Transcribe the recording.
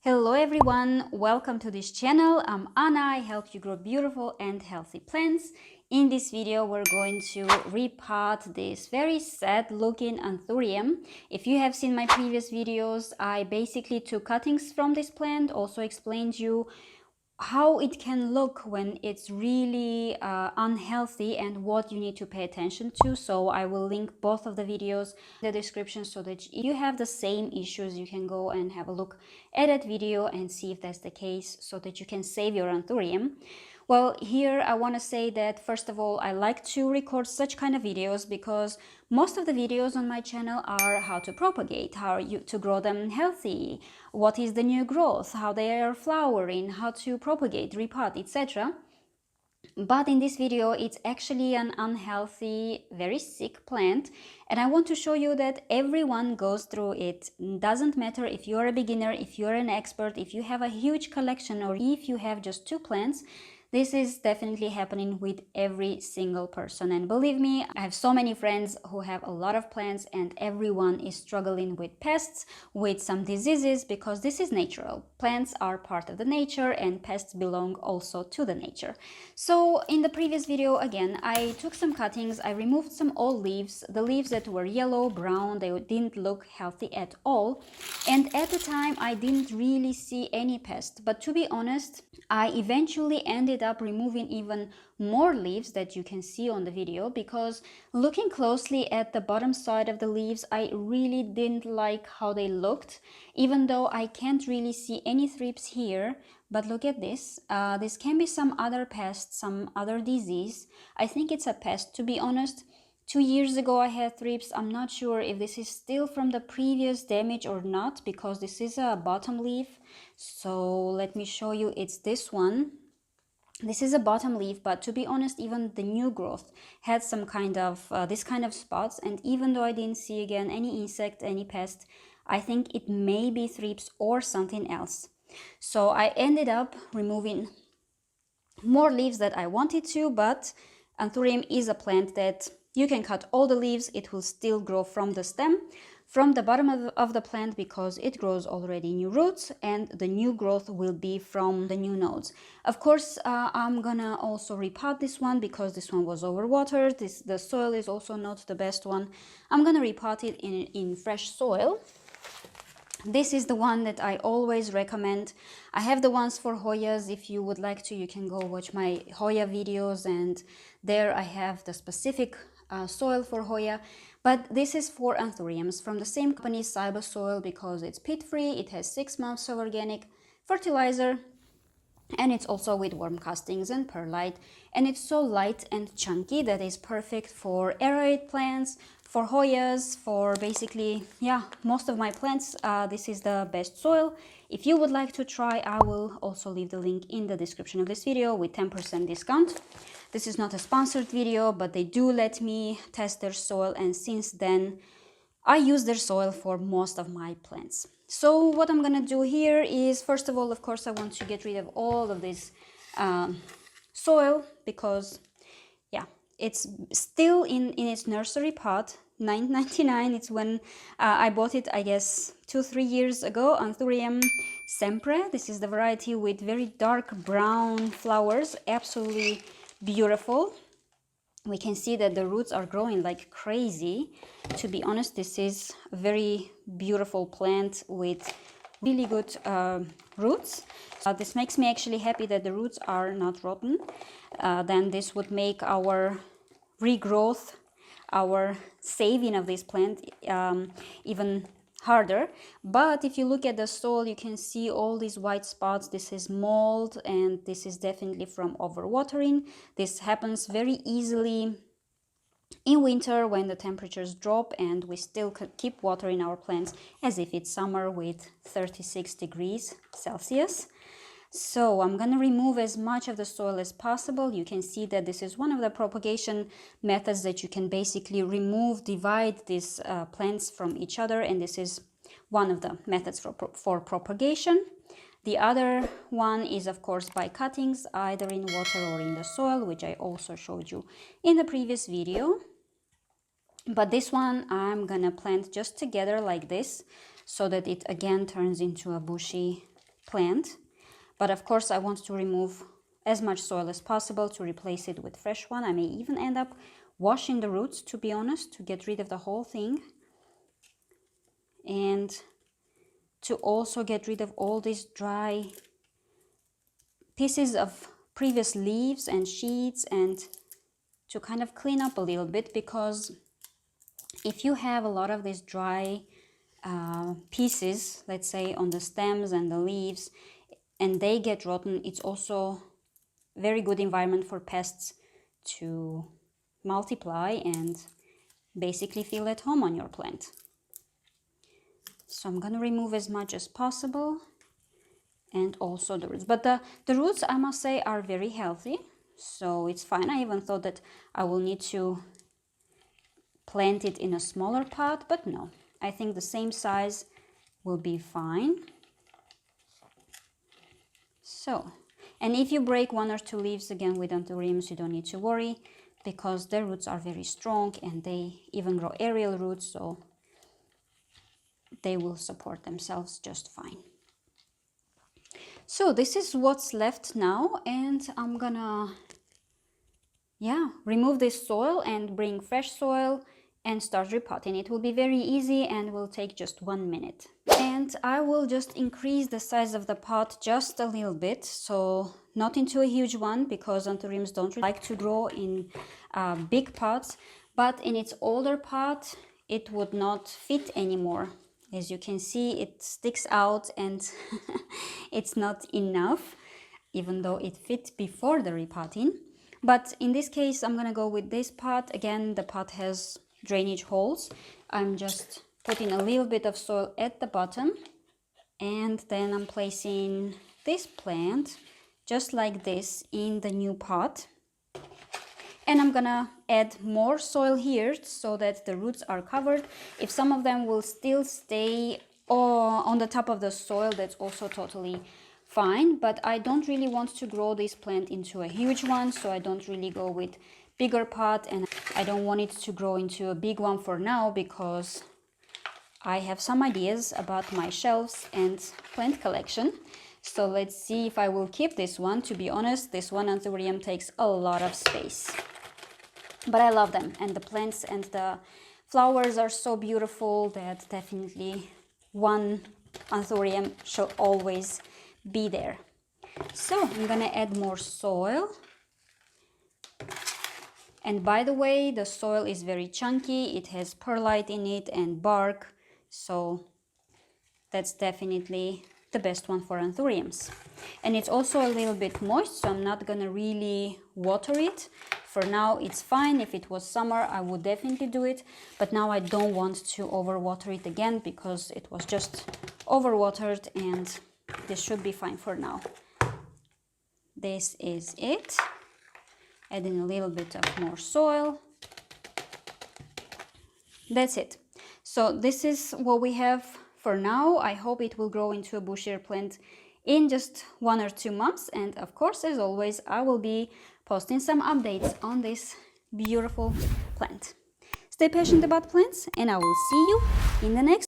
Hello everyone, welcome to this channel. I'm Anna, I help you grow beautiful and healthy plants. In this video we're going to repot this very sad looking anthurium. If you have seen my previous videos, I basically took cuttings from this plant, also explained you how it can look when it's really unhealthy and what you need to pay attention to. So I will link both of the videos in the description so that if you have the same issues, you can go and have a look at that video and see if that's the case so that you can save your anthurium. Well, here I want to say that first of all, I like to record such kind of videos because most of the videos on my channel are how to propagate, to grow them healthy, what is the new growth, how they are flowering, how to propagate, repot, etc. But in this video, it's actually an unhealthy, very sick plant. And I want to show you that everyone goes through it. Doesn't matter if you're a beginner, if you're an expert, if you have a huge collection, or if you have just two plants. This is definitely happening with every single person. And believe me, I have so many friends who have a lot of plants and everyone is struggling with pests, with some diseases, because this is natural. Plants are part of the nature and pests belong also to the nature. So in the previous video, again, I took some cuttings, I removed some old leaves, the leaves that were yellow, brown, they didn't look healthy at all. And at the time, I didn't really see any pest. But to be honest, I eventually ended up removing even more leaves that you can see on the video, because looking closely at the bottom side of the leaves, I really didn't like how they looked, even though I can't really see any thrips here. But look at this. This can be some other pest, some other disease. I think it's a pest, to be honest. 2 years ago I had thrips. I'm not sure if this is still from the previous damage or not, because this is a bottom leaf. So let me show you, it's this one. This is a bottom leaf, but to be honest, even the new growth had some kind of this kind of spots. And even though I didn't see again any insect, any pest, I think it may be thrips or something else. So I ended up removing more leaves that I wanted to, but anthurium is a plant that you can cut all the leaves, it will still grow from the stem, from the bottom of the plant, because it grows already new roots and the new growth will be from the new nodes. Of course, I'm gonna also repot this one because this one was overwatered. The soil is also not the best one. I'm gonna repot it in fresh soil. This is the one that I always recommend. I have the ones for Hoyas. If you would like to, you can go watch my Hoya videos, and there I have the specific soil for Hoya. But this is for anthuriums from the same company, Cyber Soil, because it's peat-free, it has 6 months of organic fertilizer, and it's also with worm castings and perlite, and it's so light and chunky that is perfect for aerate plants, for Hoyas, for basically, yeah, most of my plants. This is the best soil. If you would like to try, I will also leave the link in the description of this video with 10% discount. This is not a sponsored video, but they do let me test their soil, and since then I use their soil for most of my plants. So what I'm gonna do here is, first of all, of course, I want to get rid of all of this soil, because yeah, it's still in its nursery pot. $9.99. It's when I bought it, I guess 2-3 years ago. Anthurium sempre. This is the variety with very dark brown flowers, absolutely beautiful. We can see that the roots are growing like crazy. To be honest, this is a very beautiful plant with really good roots. This makes me actually happy that the roots are not rotten. Then this would make our regrowth, our saving of this plant even harder. But if you look at the soil, you can see all these white spots. This is mold, and this is definitely from overwatering. This happens very easily in winter when the temperatures drop and we still keep watering our plants as if it's summer with 36 degrees Celsius. So I'm going to remove as much of the soil as possible. You can see that this is one of the propagation methods that you can basically divide these plants from each other, and this is one of the methods for propagation. The other one is, of course, by cuttings, either in water or in the soil, which I also showed you in the previous video. But this one I'm gonna plant just together like this, so that it again turns into a bushy plant. But of course I want to remove as much soil as possible to replace it with fresh one. I may even end up washing the roots, to be honest, to get rid of the whole thing. And to also get rid of all these dry pieces of previous leaves and sheets, and to kind of clean up a little bit, because if you have a lot of these dry pieces, let's say on the stems and the leaves, and they get rotten, it's also very good environment for pests to multiply and basically feel at home on your plant. So I'm gonna remove as much as possible, and also the roots. But the roots, I must say, are very healthy, so it's fine. I even thought that I will need to plant it in a smaller pot, but no, I think the same size will be fine. So, and if you break one or two leaves again with anthuriums, you don't need to worry, because their roots are very strong and they even grow aerial roots, so they will support themselves just fine. So this is what's left now, and I'm gonna remove this soil and bring fresh soil and start repotting. It will be very easy and will take just 1 minute. And I will just increase the size of the pot just a little bit, so not into a huge one, because anthuriums don't like to grow in big pots, but in its older pot it would not fit anymore. As you can see, it sticks out and it's not enough, even though it fit before the repotting. But in this case, I'm gonna go with this pot. Again, the pot has drainage holes. I'm just putting a little bit of soil at the bottom, and then I'm placing this plant just like this in the new pot. And I'm gonna add more soil here so that the roots are covered. If some of them will still stay on the top of the soil, that's also totally fine, but I don't really want to grow this plant into a huge one, so I don't really go with bigger pot, and I don't want it to grow into a big one for now, because I have some ideas about my shelves and plant collection. So let's see if I will keep this one. To be honest, this one anthurium takes a lot of space, but I love them, and the plants and the flowers are so beautiful that definitely one anthurium shall always be there. So I'm gonna add more soil, and by the way, the soil is very chunky. It has perlite in it and bark, so that's definitely the best one for anthuriums. And it's also a little bit moist, so I'm not gonna really water it. For now it's fine. If it was summer, I would definitely do it, but now I don't want to overwater it again, because it was just overwatered, and this should be fine for now. This is it. Adding a little bit of more soil. That's it. So this is what we have for now. I hope it will grow into a bushier plant in just 1 or 2 months. And of course, as always, I will be posting some updates on this beautiful plant. Stay patient about plants, and I will see you in the next